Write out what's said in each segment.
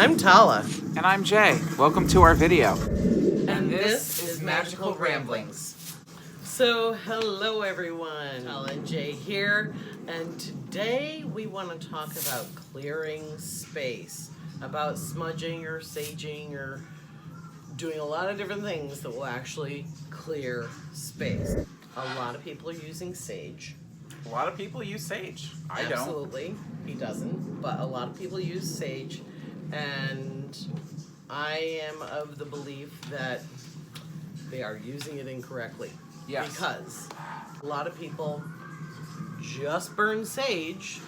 I'm Tala. And I'm Jay. Welcome to our video. And this is Magical Ramblings. So, hello everyone. Tala and Jay here. And today we want to talk about clearing space. About smudging or saging or doing a lot of different things that will actually clear space. A lot of people are using sage. A lot of people use sage. I don't. Absolutely. He doesn't. But a lot of people use sage. And I am of the belief that they are using it incorrectly. Yes. Because a lot of people just burn sage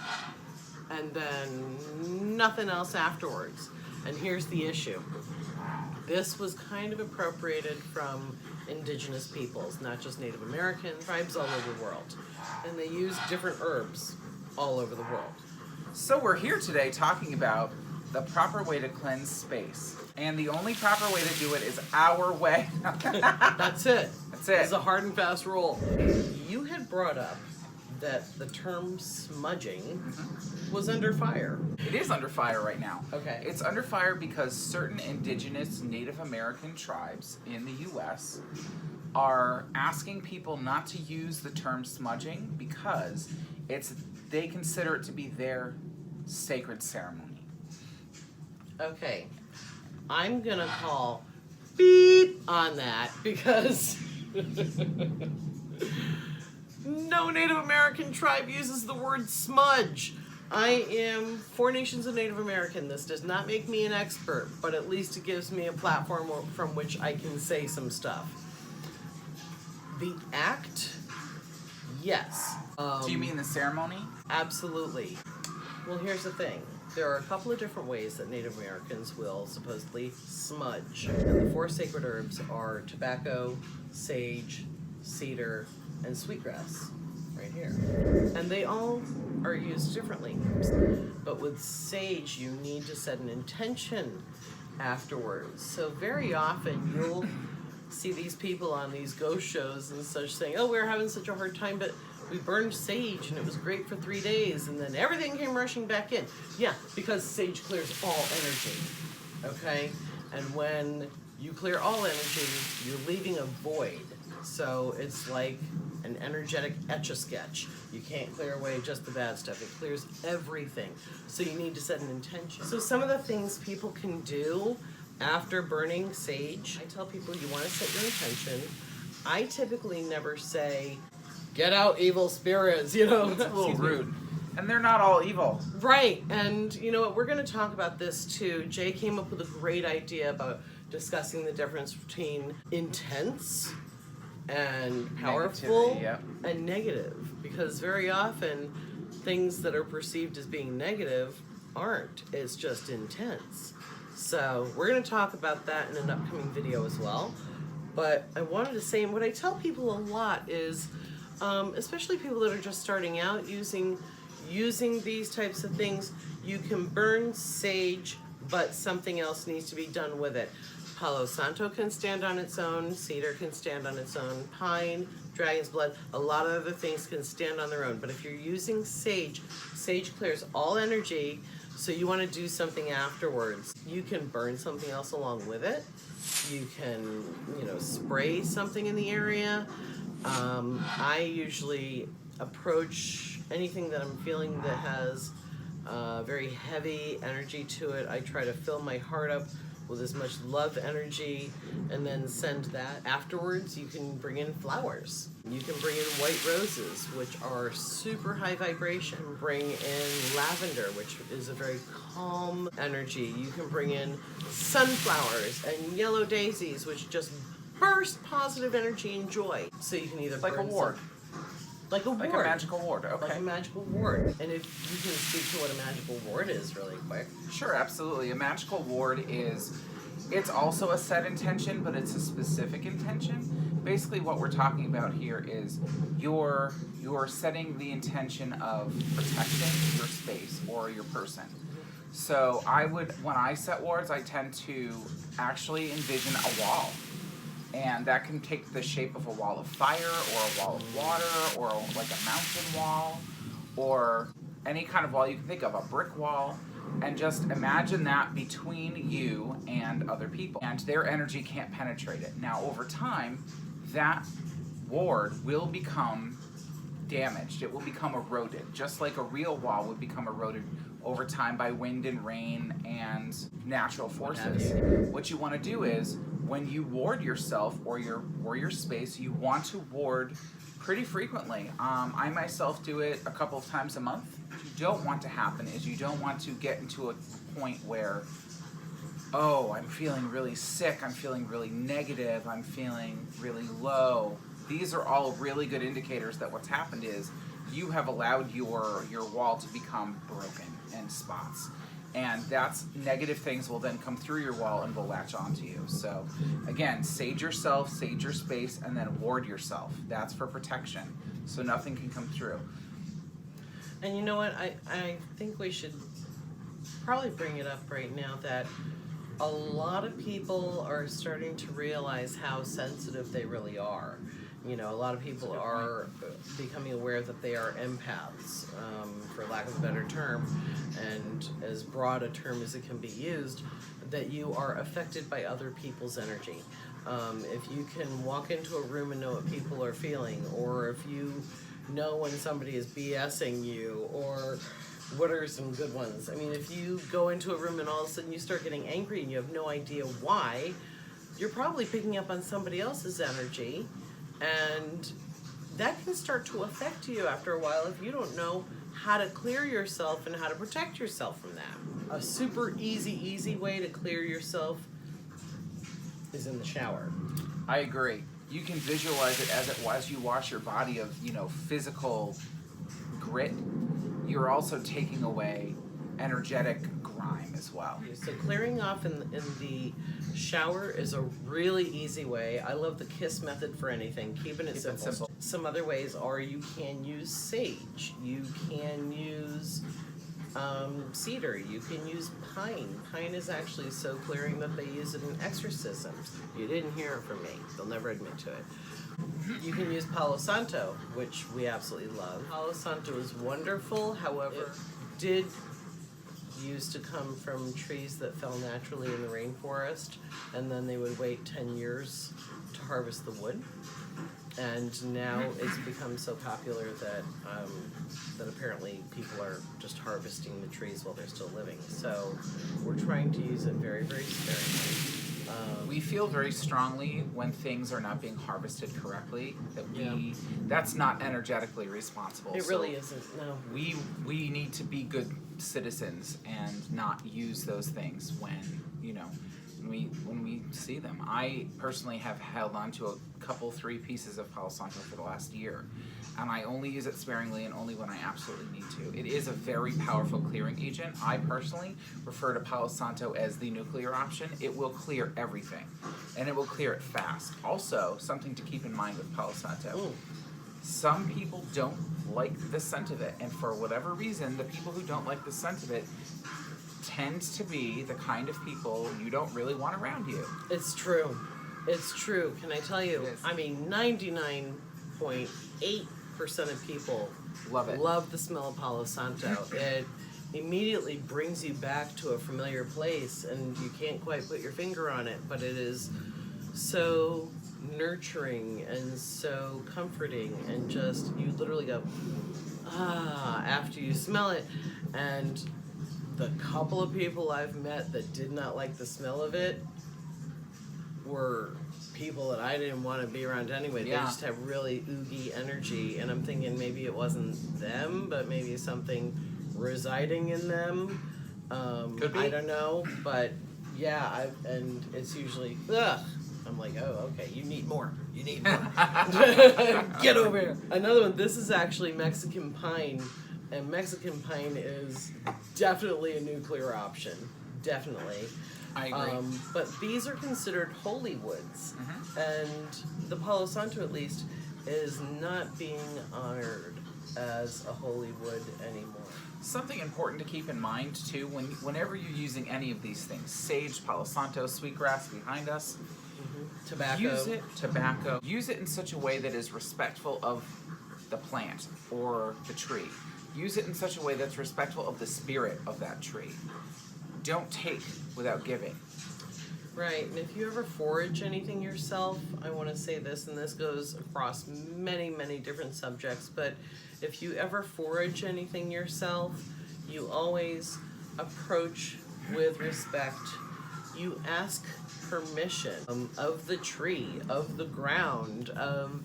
and then nothing else afterwards. And here's the issue. This was kind of appropriated from indigenous peoples, not just Native American tribes all over the world. And they use different herbs all over the world. So we're here today talking about the proper way to cleanse space. And the only proper way to do it is our way. That's it. That's it. It's a hard and fast rule. You had brought up that the term smudging was under fire. It is under fire right now. Okay. It's under fire because certain indigenous Native American tribes in the U.S. are asking people not to use the term smudging because they consider it to be their sacred ceremony. Okay. I'm gonna call beep on that because no Native American tribe uses the word smudge. I am 4 nations of Native American. This does not make me an expert, but at least it gives me a platform from which I can say some stuff. The act, yes. Do you mean the ceremony? Absolutely. Well, here's the thing. There are a couple of different ways that Native Americans will supposedly smudge. And the 4 sacred herbs are tobacco, sage, cedar, and sweetgrass, right here. And they all are used differently. But with sage, you need to set an intention afterwards. So very often you'll see these people on these ghost shows and such saying, oh, we're having such a hard time, but we burned sage and it was great for 3 days and then everything came rushing back in. Yeah, because sage clears all energy, okay? And when you clear all energy, you're leaving a void. So it's like an energetic etch-a-sketch. You can't clear away just the bad stuff. It clears everything. So you need to set an intention. So some of the things people can do after burning sage, I tell people you want to set your intention. I typically never say, get out evil spirits, you know. It's a little rude. And they're not all evil. Right, and you know what, we're going to talk about this too. Jay came up with a great idea about discussing the difference between intense and powerful and negative. Because very often, things that are perceived as being negative aren't. It's just intense. So we're going to talk about that in an upcoming video as well. But I wanted to say, and what I tell people a lot is, especially people that are just starting out using these types of things, you can burn sage, but something else needs to be done with it. Palo Santo can stand on its own, cedar can stand on its own, pine, dragon's blood, a lot of other things can stand on their own. But if you're using sage, sage clears all energy, so you want to do something afterwards. You can burn something else along with it. You can, spray something in the area. I usually approach anything that I'm feeling that has very heavy energy to it. I try to fill my heart up with as much love energy and then send that. Afterwards, you can bring in flowers. You can bring in white roses, which are super high vibration. Bring in lavender, which is a very calm energy. You can bring in sunflowers and yellow daisies, which just burst positive energy and joy. So you can either like a ward. Like a ward. Like a magical ward, okay. Like a magical ward. And if you can speak to what a magical ward is really quick. Sure, absolutely. A magical ward it's also a set intention, but it's a specific intention. Basically what we're talking about here is you're setting the intention of protecting your space or your person. So when I set wards, I tend to actually envision a wall. And that can take the shape of a wall of fire or a wall of water or like a mountain wall or any kind of wall you can think of, a brick wall. And just imagine that between you and other people, and their energy can't penetrate it. Now, over time, that ward will become damaged. It will become eroded, just like a real wall would become eroded over time by wind and rain and natural forces. What you want to do is, when you ward yourself or your space, you want to ward pretty frequently. I myself do it a couple of times a month. What you don't want to happen is you don't want to get into a point where, oh, I'm feeling really sick, I'm feeling really negative, I'm feeling really low. These are all really good indicators that what's happened is you have allowed your wall to become broken in spots. And that's negative things will then come through your wall and will latch onto you. So again, sage yourself, sage your space, and then ward yourself. That's for protection, so nothing can come through. And you know what, I think we should probably bring it up right now that a lot of people are starting to realize how sensitive they really are. You know, a lot of people are becoming aware that they are empaths, for lack of a better term, and as broad a term as it can be used, that you are affected by other people's energy. If you can walk into a room and know what people are feeling, or if you know when somebody is BSing you, or what are some good ones? I mean, if you go into a room and all of a sudden you start getting angry and you have no idea why, you're probably picking up on somebody else's energy. And that can start to affect you after a while if you don't know how to clear yourself and how to protect yourself from that. A super easy way to clear yourself is in the shower. I agree. You can visualize it as you wash your body of, physical grit. You're also taking away energetic grime as well. So clearing off in the shower is a really easy way. I love the KISS method for anything, keeping it simple. Some other ways are you can use sage, you can use cedar, you can use pine. Pine is actually so clearing that they use it in exorcisms. You didn't hear it from me. They'll never admit to it. You can use Palo Santo, which we absolutely love. Palo Santo is wonderful, however, it did used to come from trees that fell naturally in the rainforest, and then they would wait 10 years to harvest the wood. And now it's become so popular that that apparently people are just harvesting the trees while they're still living. So we're trying to use it very, very sparingly. We feel very strongly when things are not being harvested correctly that that's not energetically responsible. It really isn't, no. We need to be good citizens and not use those things when we see them. I personally have held on to a couple, 3 pieces of Palo Santo for the last year, and I only use it sparingly and only when I absolutely need to. It is a very powerful clearing agent. I personally refer to Palo Santo as the nuclear option. It will clear everything, and it will clear it fast. Also, something to keep in mind with Palo Santo. Some people don't like the scent of it, and for whatever reason, the people who don't like the scent of it tends to be the kind of people you don't really want around you. It's true. It's true. Can I tell you? I mean, 99.8% of people love the smell of Palo Santo. It immediately brings you back to a familiar place, and you can't quite put your finger on it, but it is so nurturing and so comforting, and just, you literally go, after you smell it. And the couple of people I've met that did not like the smell of it were people that I didn't want to be around anyway. Yeah. They just have really oogie energy, and I'm thinking maybe it wasn't them, but maybe something residing in them. Could be. I don't know, but yeah, and it's usually, I'm like, oh, okay, you need more. You need more. Get over here. Another one, this is actually Mexican pine. And Mexican pine is definitely a nuclear option. Definitely. I agree. But these are considered holy woods. And the Palo Santo, at least, is not being honored as a holy wood anymore. Something important to keep in mind, too, whenever you're using any of these things, sage, Palo Santo, sweetgrass behind us, tobacco. Use it in such a way that is respectful of the plant or the tree. Use it in such a way that's respectful of the spirit of that tree. don't take without giving. Right, and if you ever forage anything yourself, I want to say this, and this goes across many, many different subjects, but if you ever forage anything yourself, you always approach with respect. You ask permission of the tree, of the ground, of,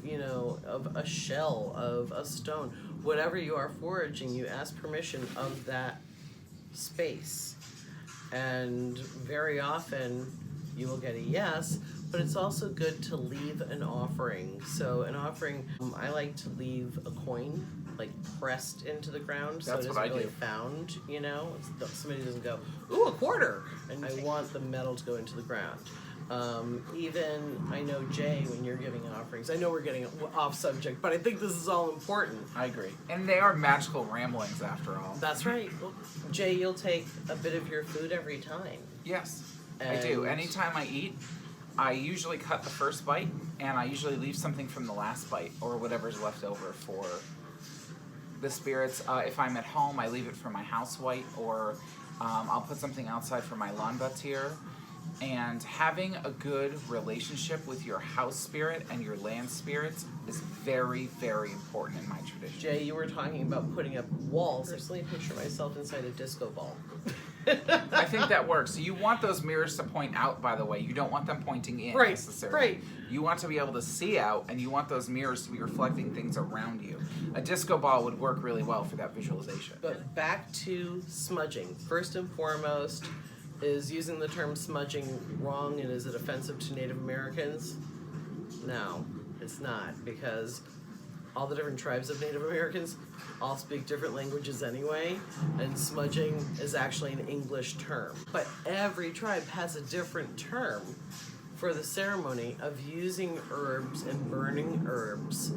of a shell, of a stone, whatever you are foraging, you ask permission of that space. And very often, you will get a yes, but it's also good to leave an offering. So an offering, I like to leave a coin, like pressed into the ground, so That's it what isn't I really do. found, somebody doesn't go, ooh, a quarter, and I want the metal to go into the ground. Even, I know, Jay, when you're giving offerings, I know we're getting off subject, but I think this is all important. I agree. And they are magical ramblings after all. That's right. Well, Jay, you'll take a bit of your food every time. Yes, I do. And- Anytime I eat, I usually cut the first bite, and I usually leave something from the last bite, or whatever's left over for the spirits. If I'm at home, I leave it for my house white, or I'll put something outside for my lawn bâtir. And having a good relationship with your house spirit and your land spirits is very, very important in my tradition. Jay, you were talking about putting up walls. I personally picture myself inside a disco ball. I think that works. So you want those mirrors to point out, by the way. You don't want them pointing in Right, necessarily. right. You want to be able to see out, and you want those mirrors to be reflecting things around you. A disco ball would work really well for that visualization. But back to smudging. First and foremost, is using the term smudging wrong, and is it offensive to Native Americans? No, it's not, because all the different tribes of Native Americans all speak different languages anyway, and smudging is actually an English term. But every tribe has a different term for the ceremony of using herbs and burning herbs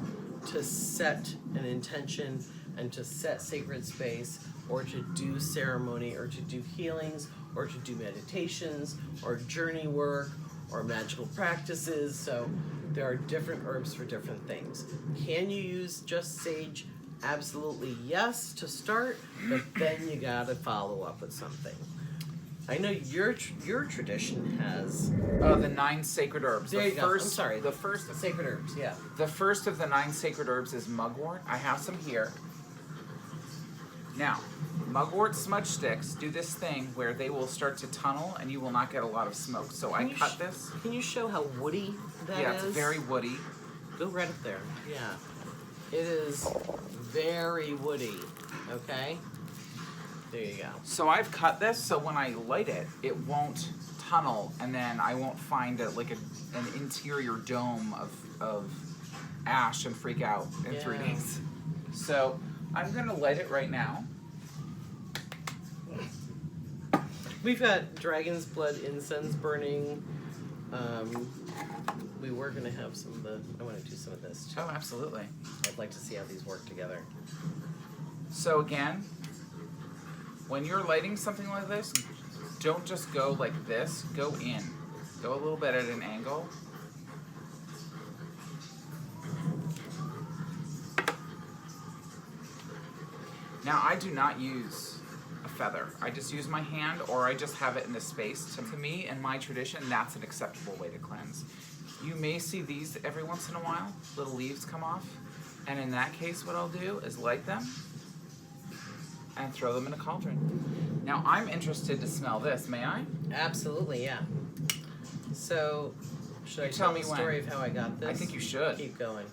to set an intention and to set sacred space, or to do ceremony, or to do healings, or to do meditations, or journey work, or magical practices. So there are different herbs for different things. Can you use just sage? Absolutely yes to start, but then you gotta follow up with something. I know your tradition has The 9 sacred herbs. there the you go. first, I'm sorry. The first, the sacred herbs, yeah. the first of the 9 sacred herbs is mugwort. I have some here. Now, mugwort smudge sticks do this thing where they will start to tunnel, and you will not get a lot of smoke. So I cut this. Can you show how woody that is? Yeah, it's very woody. Go right up there. Yeah. It is very woody. Okay? There you go. So I've cut this so when I light it, it won't tunnel, and then I won't find an interior dome of ash and freak out in 3 Yeah. days. So I'm gonna light it right now. We've got dragon's blood incense burning. We were gonna have some of the. I want to do some of this too. Oh, absolutely. I'd like to see how these work together. So again, when you're lighting something like this, don't just go like this, go in. Go a little bit at an angle. Now I do not use a feather. I just use my hand, or I just have it in a space. To me, in my tradition, that's an acceptable way to cleanse. You may see these every once in a while, little leaves come off, and in that case what I'll do is light them and throw them in a cauldron. Now I'm interested to smell this, may I? Absolutely, yeah. So, should I You tell tell me the when. story of how I got this? I think you should. Keep going.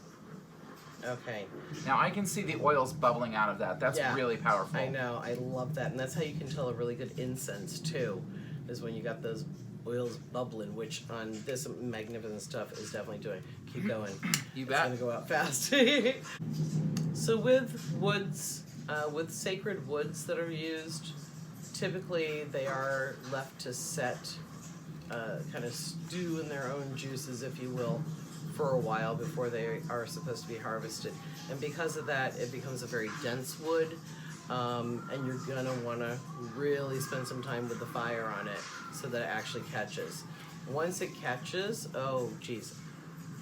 Okay. Now I can see the oils bubbling out of that. That's Yeah, really powerful. I know. I love that, and that's how you can tell a really good incense too, is when you got those oils bubbling, which on this magnificent stuff is definitely doing. Keep going. You It's bet. gonna go out fast. So with woods, with sacred woods that are used, typically they are left to set, kind of stew in their own juices, if you will, for a while before they are supposed to be harvested. And because of that, it becomes a very dense wood, and you're gonna wanna really spend some time with the fire on it so that it actually catches. Once it catches, oh geez,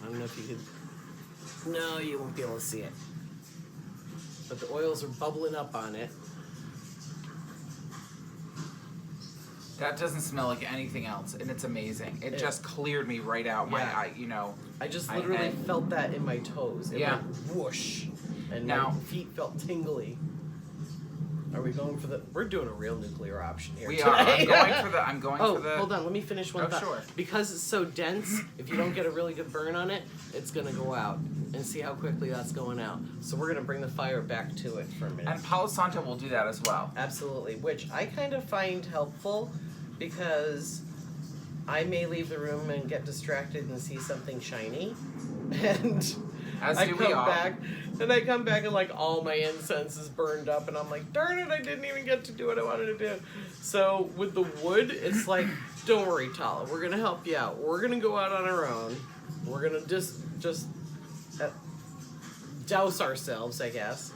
I don't know if you could, no, you won't be able to see it. But the oils are bubbling up on it. That doesn't smell like anything else, and it's amazing. It just cleared me right out. My eye, you know. I just literally felt that in my toes. It went whoosh, and now, my feet felt tingly. Are we going for the? We're doing a real nuclear option here. We today. are. I'm going for the. Hold on. Let me finish one thought. Sure. Because it's so dense, if you don't get a really good burn on it, it's gonna go out. And see how quickly that's going out. So we're gonna bring the fire back to it for a minute. And Palo Santo will do that as well. Absolutely, which I kind of find helpful because I may leave the room and get distracted and see something shiny, and I come back and like all my incense is burned up, and I'm like, darn it, I didn't even get to do what I wanted to do. So with the wood, it's like, don't worry, Tala, we're gonna help you out. We're gonna go out on our own. We're gonna just douse ourselves, I guess.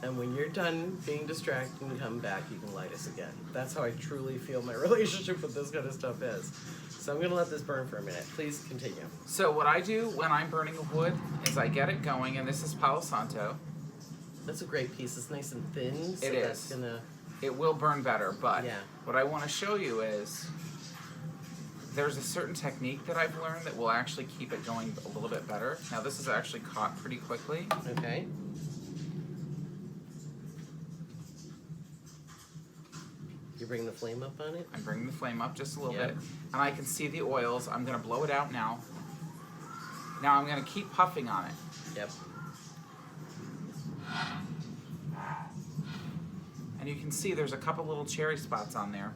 And when you're done being distracted and come back, you can light us again. That's how I truly feel my relationship with this kind of stuff is. So I'm gonna let this burn for a minute. Please continue. So what I do when I'm burning wood is I get it going, and this is Palo Santo. That's a great piece. It's nice and thin. So it that's is. Gonna... It will burn better, but yeah. What I want to show you is there's a certain technique that I've learned that will actually keep it going a little bit better. Now this is actually caught pretty quickly. Okay. You bring the flame up on it? I'm bringing the flame up just a little bit. And I can see the oils. I'm going to blow it out now. Now I'm going to keep puffing on it. Yep. And you can see there's a couple little cherry spots on there.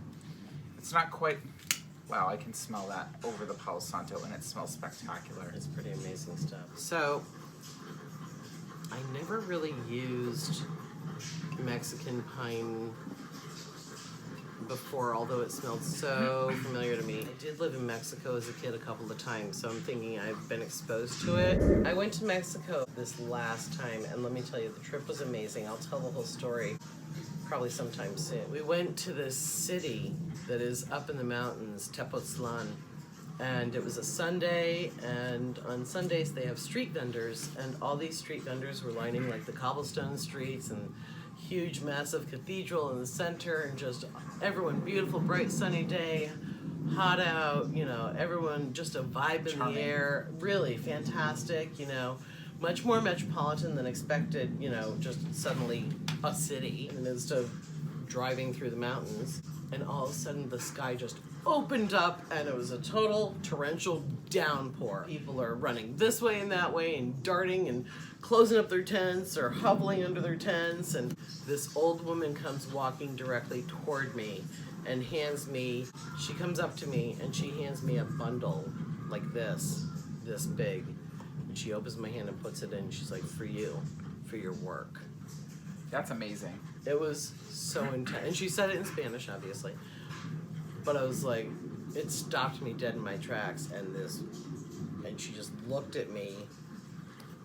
It's not quite... Wow, I can smell that over the Palo Santo, and it smells spectacular. It's pretty amazing stuff. So, I never really used Mexican pine before, although it smelled so familiar to me. I did live in Mexico as a kid a couple of times, so I'm thinking I've been exposed to it. I went to Mexico this last time, and let me tell you, the trip was amazing. I'll tell the whole story probably sometime soon. We went to this city that is up in the mountains, Tepoztlan, and it was a Sunday, and on Sundays they have street vendors, and all these street vendors were lining like the cobblestone streets and huge massive cathedral in the center, and just everyone, beautiful bright sunny day, hot out, you know, everyone just a vibe in the air, really fantastic, you know, much more metropolitan than expected, you know, just suddenly a city in the midst of driving through the mountains, and all of a sudden the sky just opened up and it was a total torrential downpour. People are running this way and that way and darting and closing up their tents or hoveling under their tents, and this old woman comes walking directly toward me and she comes up to me and she hands me a bundle like this big, and she opens my hand and puts it in. She's like, for you, for your work. That's amazing. It was so intense, and she said it in Spanish, obviously, but I was like, it stopped me dead in my tracks, and she just looked at me,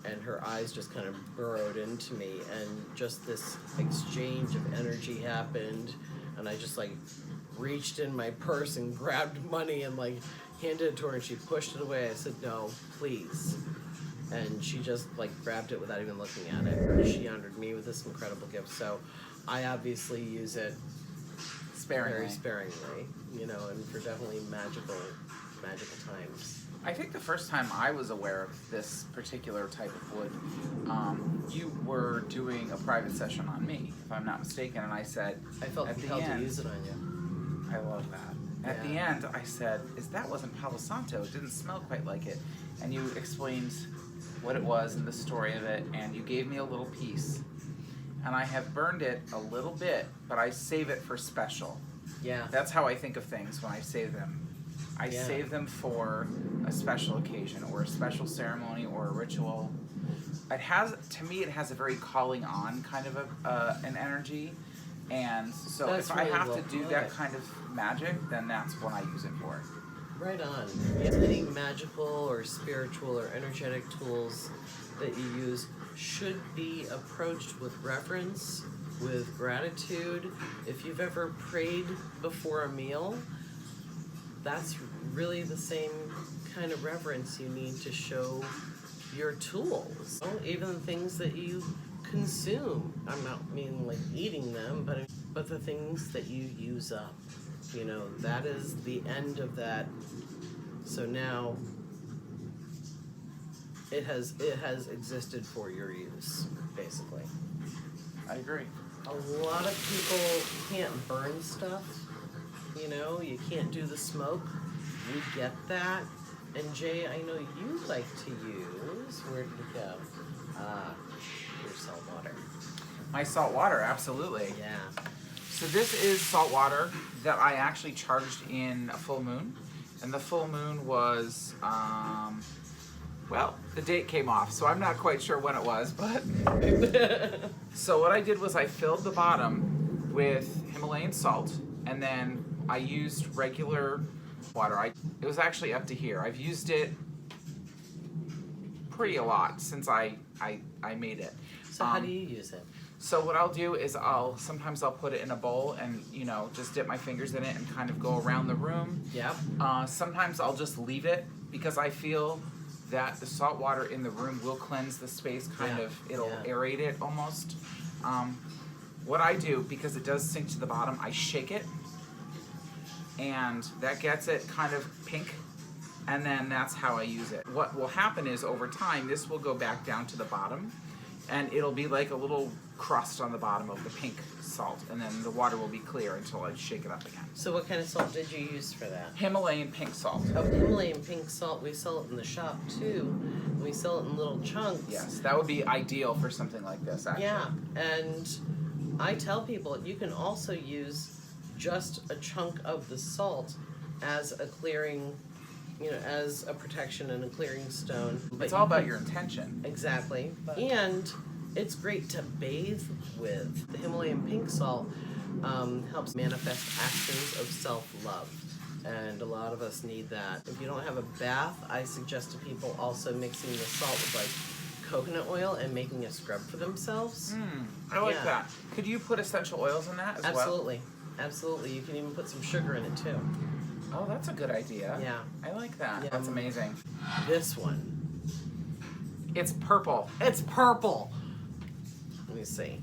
and her eyes just kind of burrowed into me, and just this exchange of energy happened, and I just like reached in my purse and grabbed money and like handed it to her, and she pushed it away. I said, no, please. And she just like grabbed it without even looking at it. She honored me with this incredible gift, so I obviously use it very sparingly, you know, and for definitely magical times. I think the first time I was aware of this particular type of wood, you were doing a private session on me, if I'm not mistaken, and I said, I felt compelled to use it on you. I love that. At the end, I said, that wasn't Palo Santo. It didn't smell quite like it. And you explained what it was and the story of it, and you gave me a little piece. And I have burned it a little bit, but I save it for special. Yeah. That's how I think of things when I save them. I save them for a special occasion or a special ceremony or a ritual. To me, it has a very calling on kind of an energy. And so that's if really I have to do that kind of magic, then that's what I use it for. Right on. Any magical or spiritual or energetic tools that you use should be approached with reverence, with gratitude. If you've ever prayed before a meal, that's really the same kind of reverence you need to show your tools. Even things that you consume. I'm not meaning like eating them, but the things that you use up. You know, that is the end of that. So now it has existed for your use, basically. I agree. A lot of people can't burn stuff. You know, you can't do the smoke. We get that. And Jay, I know you like to use, where did it go? Your salt water. My salt water, absolutely. Yeah. So this is salt water that I actually charged in a full moon. And the full moon was, well, the date came off, so I'm not quite sure when it was, but. So what I did was I filled the bottom with Himalayan salt, and then I used regular water. It was actually up to here. I've used it pretty a lot since I made it. So how do you use it? So what I'll do is sometimes I'll put it in a bowl and, you know, just dip my fingers in it and kind of go around the room. Yep. Sometimes I'll just leave it because I feel that the salt water in the room will cleanse the space, it'll aerate it almost. What I do, because it does sink to the bottom, I shake it, and that gets it kind of pink, and then that's how I use it. What will happen is over time, this will go back down to the bottom, and it'll be like a little crust on the bottom of the pink salt, and then the water will be clear until I shake it up again. So what kind of salt did you use for that? Himalayan pink salt. Oh, Himalayan pink salt. We sell it in the shop too. We sell it in little chunks. Yes, that would be ideal for something like this, actually. Yeah, and I tell people you can also use just a chunk of the salt as a clearing, you know, as a protection and a clearing stone. But It's all about your intention. Exactly. And it's great to bathe with. The Himalayan pink salt helps manifest actions of self-love. And a lot of us need that. If you don't have a bath, I suggest to people also mixing the salt with like coconut oil and making a scrub for themselves. I like Yeah. that. Could you put essential oils in that as well? Absolutely. Absolutely. You can even put some sugar in it too. Oh, that's a good idea. Yeah. I like that. Yeah. That's amazing. This one. It's purple. It's purple. Let me see.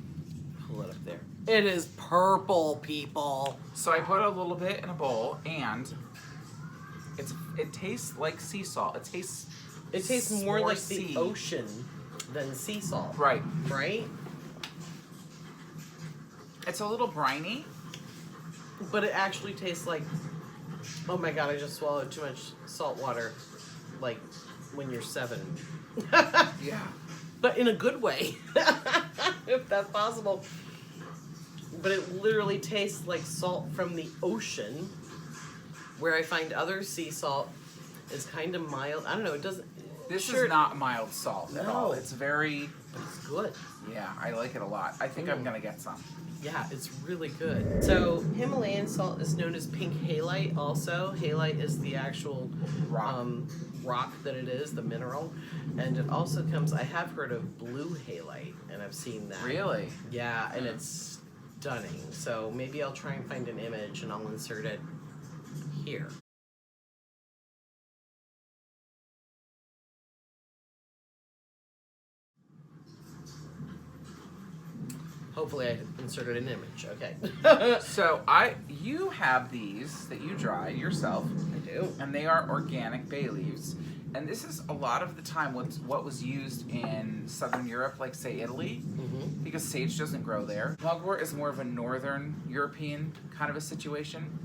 Pull it up there. It is purple, people. So I put a little bit in a bowl, and it tastes like sea salt. It tastes more like sea. the ocean than sea salt. Right. Right? It's a little briny. But it actually tastes like, oh my god, I just swallowed too much salt water. Like when you're 7. Yeah. But in a good way. If that's possible. But it literally tastes like salt from the ocean, where I find other sea salt is kind of mild. I don't know, it doesn't... This is not mild salt at all. It's very... It's good. Yeah, I like it a lot. I think I'm going to get some. Yeah, it's really good. So Himalayan salt is known as pink halite also. Halite is the actual rock that it is, the mineral. And it also comes, I have heard of blue halite, and I've seen that. Really? Yeah, and it's stunning. So maybe I'll try and find an image and I'll insert it here. Hopefully I inserted an image, okay. So you have these that you dried yourself. I do. And they are organic bay leaves. And this is a lot of the time what was used in Southern Europe, like say Italy, because sage doesn't grow there. Mugwort is more of a Northern European kind of a situation.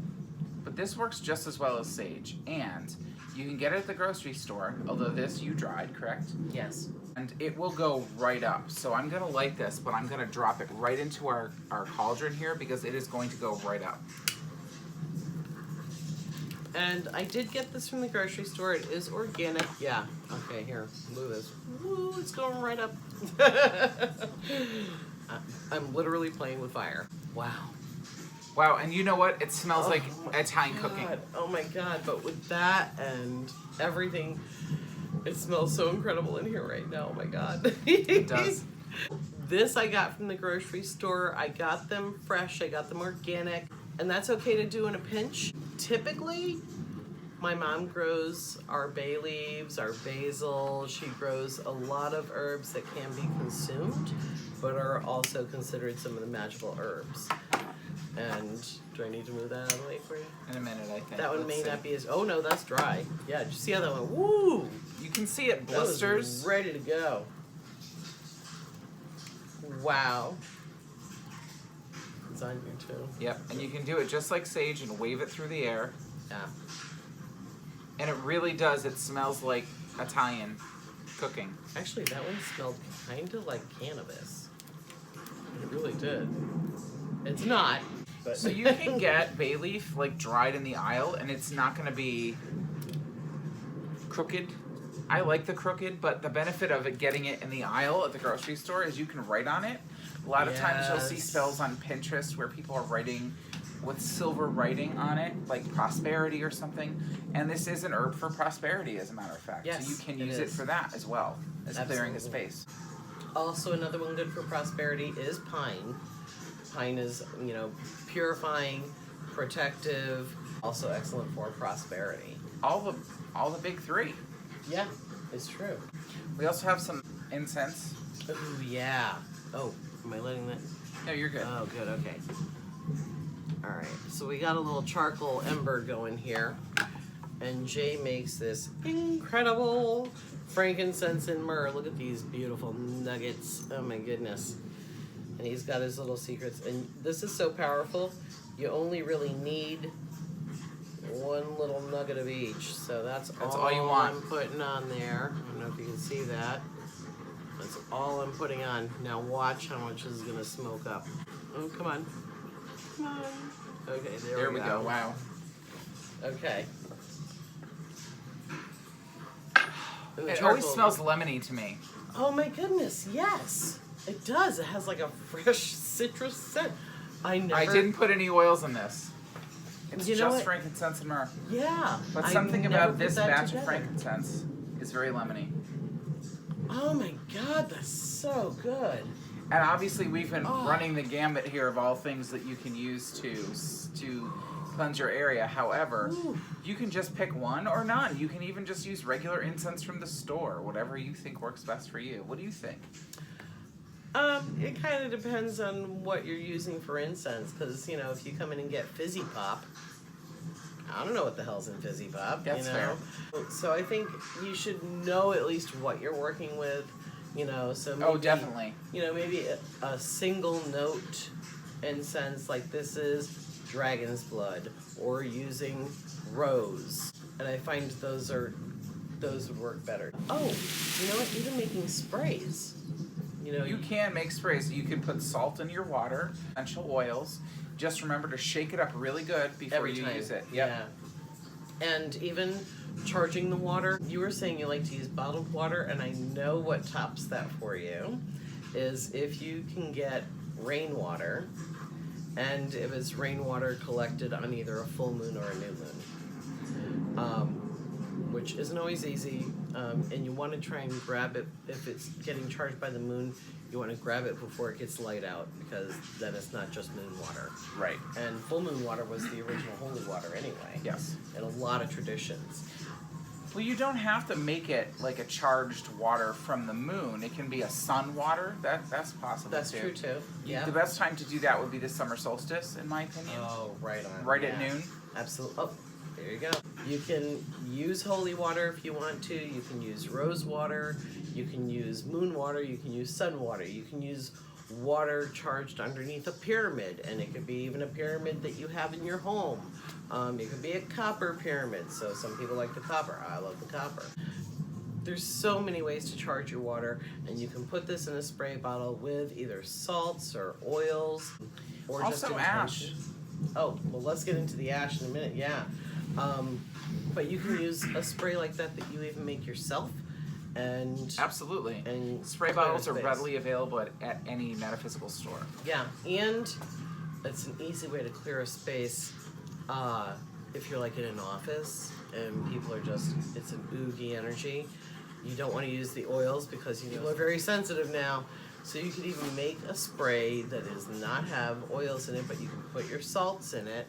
But this works just as well as sage. And you can get it at the grocery store, although this you dried, correct? Yes. And it will go right up. So I'm gonna light this, but I'm gonna drop it right into our cauldron here because it is going to go right up. And I did get this from the grocery store. It is organic. Yeah. Okay, here. Move this. Woo, it's going right up. I'm literally playing with fire. Wow. Wow, and you know what? It smells like Italian cooking. Oh my god, but with that and everything, it smells so incredible in here right now. Oh my god. It does. This I got from the grocery store. I got them fresh. I got them organic. And that's okay to do in a pinch. Typically, my mom grows our bay leaves, our basil. She grows a lot of herbs that can be consumed, but are also considered some of the magical herbs. And do I need to move that out of the way for you? In a minute, I think. That one Let's may see. not be as. Oh no, that's dry. Yeah, did you see how that went? Woo! You can see it That was blisters. ready to go. Wow. It's on here too. Yep, and you can do it just like sage and wave it through the air. Yeah. And it really does. It smells like Italian cooking. Actually, that one smelled kind of like cannabis. It really did. It's not. But So you can get bay leaf like dried in the aisle, and it's not going to be crooked. I like the crooked, but the benefit of it getting it in the aisle at the grocery store is you can write on it. A lot of times you'll see Yes. spells on Pinterest where people are writing with silver writing on it, like prosperity or something. And this is an herb for prosperity, as a matter of fact. Yes, so you can it use it is. for that as well as clearing a Absolutely. space. Also, another one good for prosperity is pine. Pine is, purifying, protective, also excellent for prosperity. All the big three. Yeah, it's true. We also have some incense. Ooh, yeah. Oh, am I letting that? No, you're good. Oh, good, okay. Alright, so we got a little charcoal ember going here. And Jay makes this incredible frankincense and myrrh. Look at these beautiful nuggets. Oh my goodness. And he's got his little secrets. And this is so powerful, you only really need one little nugget of each. So that's all you want. I'm putting on there. I don't know if you can see that. That's all I'm putting on. Now watch how much this is gonna smoke up. Oh, come on. Come on. Okay, There we go. Wow. Okay. And the It always charcoal- smells lemony to me. Oh my goodness, yes. It does. It has like a fresh citrus scent. I didn't put any oils in this. It's You know just what? frankincense and myrrh. Yeah. But I something never about put this that batch together. of frankincense is very lemony. Oh my god, that's so good. And obviously we've been Oh. running the gambit here of all things that you can use to cleanse your area. However, Ooh. you can just pick one or none. You can even just use regular incense from the store, whatever you think works best for you. What do you think? It kind of depends on what you're using for incense, because if you come in and get Fizzy Pop, I don't know what the hell's in Fizzy Pop. That's fair. So I think you should know at least what you're working with. So maybe, Oh, definitely. Maybe a single note incense like this is dragon's blood, or using rose, and I find those would work better. Oh, you know what? Even making sprays. You can make sprays. You can put salt in your water, essential oils. Just remember to shake it up really good before every you time. use it. Yep. Yeah. And even charging the water. You were saying you like to use bottled water, and I know what tops that for you is if you can get rainwater, and if it's rainwater collected on either a full moon or a new moon. Which isn't always easy, and you want to try and grab it. If it's getting charged by the moon, you want to grab it before it gets light out, because then it's not just moon water. Right. And full moon water was the original holy water anyway. Yes. In a lot of traditions. Well, you don't have to make it like a charged water from the moon. It can be a sun water. That's possible That's too. true too. Yeah. The best time to do that would be the summer solstice, in my opinion. Oh, right on. Right at yeah. noon. Absolutely. Oh, there you go. You can use holy water if you want to. You can use rose water. You can use moon water. You can use sun water. You can use water charged underneath a pyramid, and it could be even a pyramid that you have in your home. It could be a copper pyramid. So some people like the copper. I love the copper. There's so many ways to charge your water, and you can put this in a spray bottle with either salts or oils, or just Also intention. ash. Oh, well, let's get into the ash in a minute. Yeah, but you can use a spray like that you even make yourself, and Absolutely. and Spray clear bottles are space. readily available at any metaphysical store. Yeah, and it's an easy way to clear a space if you're like in an office and people are it's an oogie energy. You don't want to use the oils because people are very sensitive now. So you could even make a spray that does not have oils in it, but you can put your salts in it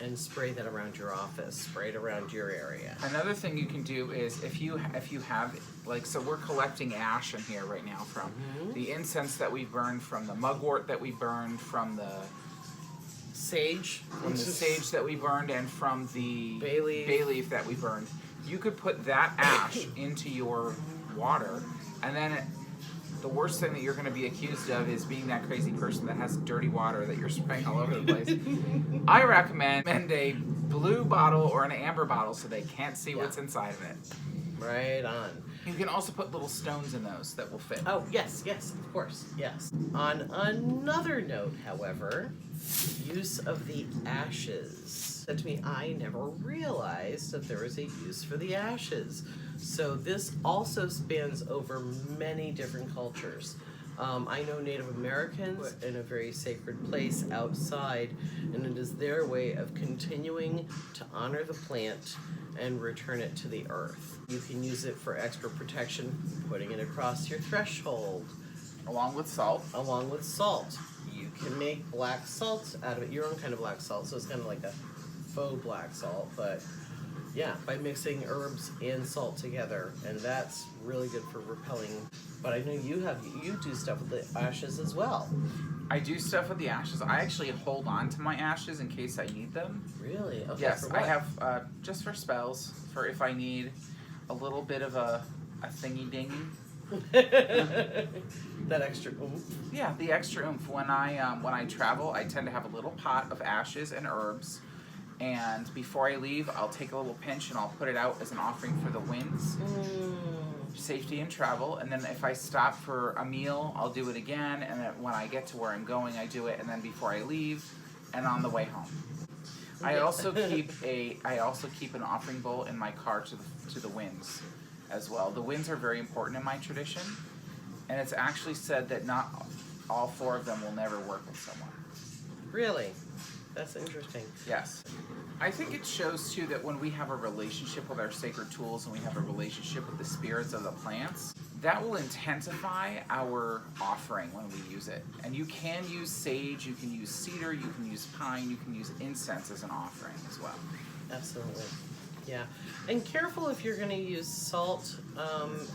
and spray that around your office, spray it around your area. Another thing you can do is if you have so we're collecting ash in here right now from the incense that we burned, from the mugwort that we burned, from the sage. From the sage that we burned and from the Bay leaf that we burned. You could put that ash into your water, and then the worst thing that you're going to be accused of is being that crazy person that has dirty water that you're spraying all over the place. I recommend a blue bottle or an amber bottle so they can't see what's inside of it. Right on. You can also put little stones in those that will fit. Oh, yes, of course, yes. On another note, however, use of the ashes. Said to me, I never realized that there was a use for the ashes. So this also spans over many different cultures. I know Native Americans in a very sacred place outside, and it is their way of continuing to honor the plant and return it to the earth. You can use it for extra protection, putting it across your threshold. Along with salt. Along with salt. You can make black salt out of it, your own kind of black salt, so it's kind of like a faux black salt, but yeah, by mixing herbs and salt together, and that's really good for repelling. But I know you do stuff with the ashes as well. I do stuff with the ashes. I actually hold on to my ashes in case I need them. Really? Okay, yes, for what? I have just for spells, for if I need a little bit of a thingy dingy. That extra oomph. Yeah, the extra oomph. When I travel, I tend to have a little pot of ashes and herbs. And before I leave, I'll take a little pinch and I'll put it out as an offering for the winds. Safety and travel. And then if I stop for a meal, I'll do it again. And then when I get to where I'm going, I do it. And then before I leave, and on the way home. I also keep an offering bowl in my car to the winds as well. The winds are very important in my tradition. And it's actually said that not all 4 of them will never work with someone. Really? That's interesting. Yes. I think it shows too that when we have a relationship with our sacred tools and we have a relationship with the spirits of the plants, that will intensify our offering when we use it. And you can use sage, you can use cedar, you can use pine, you can use incense as an offering as well. Absolutely. Yeah. And careful if you're going to use salt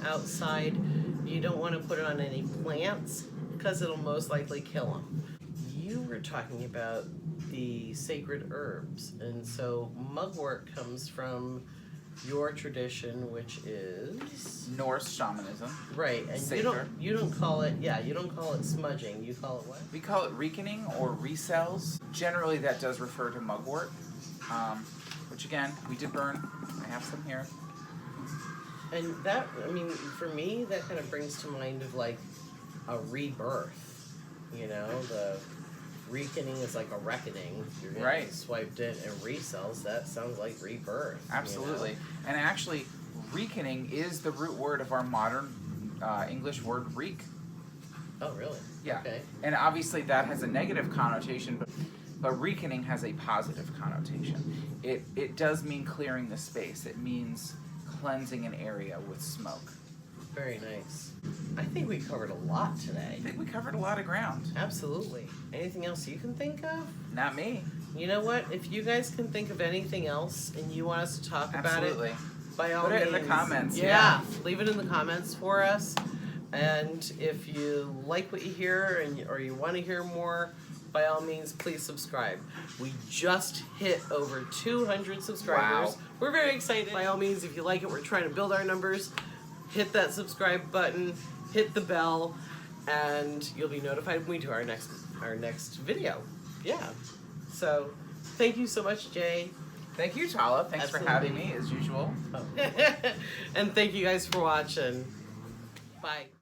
outside. You don't want to put it on any plants because it'll most likely kill them. You were talking about the sacred herbs, and so mugwort comes from your tradition, which is Norse shamanism. Right, and you don't call it smudging. You call it what? We call it reekening or resells. Generally, that does refer to mugwort, which again we did burn. I have some here. And that, I mean, for me, that kind of brings to mind of like a rebirth. You know, the reekening is like a reckoning. You're getting swiped in, and resells, that sounds like rebirth. Absolutely. You know? And actually, reekening is the root word of our modern English word reek. Oh, really? Yeah. Okay. And obviously that has a negative connotation, but reekening has a positive connotation. It does mean clearing the space. It means cleansing an area with smoke. Very nice. I think we covered a lot today. I think we covered a lot of ground. Absolutely. Anything else you can think of? Not me. You know what? If you guys can think of anything else and you want us to talk about it, by all means. Put it in the comments. Yeah, leave it in the comments for us. And if you like what you hear or you want to hear more, by all means, please subscribe. We just hit over 200 subscribers. Wow. We're very excited. By all means, if you like it, we're trying to build our numbers. Hit that subscribe button, hit the bell, and you'll be notified when we do our next video. Yeah. So, thank you so much, Jay. Thank you, Tala. Thanks Absolutely. for having me, as usual. And thank you guys for watching. Bye.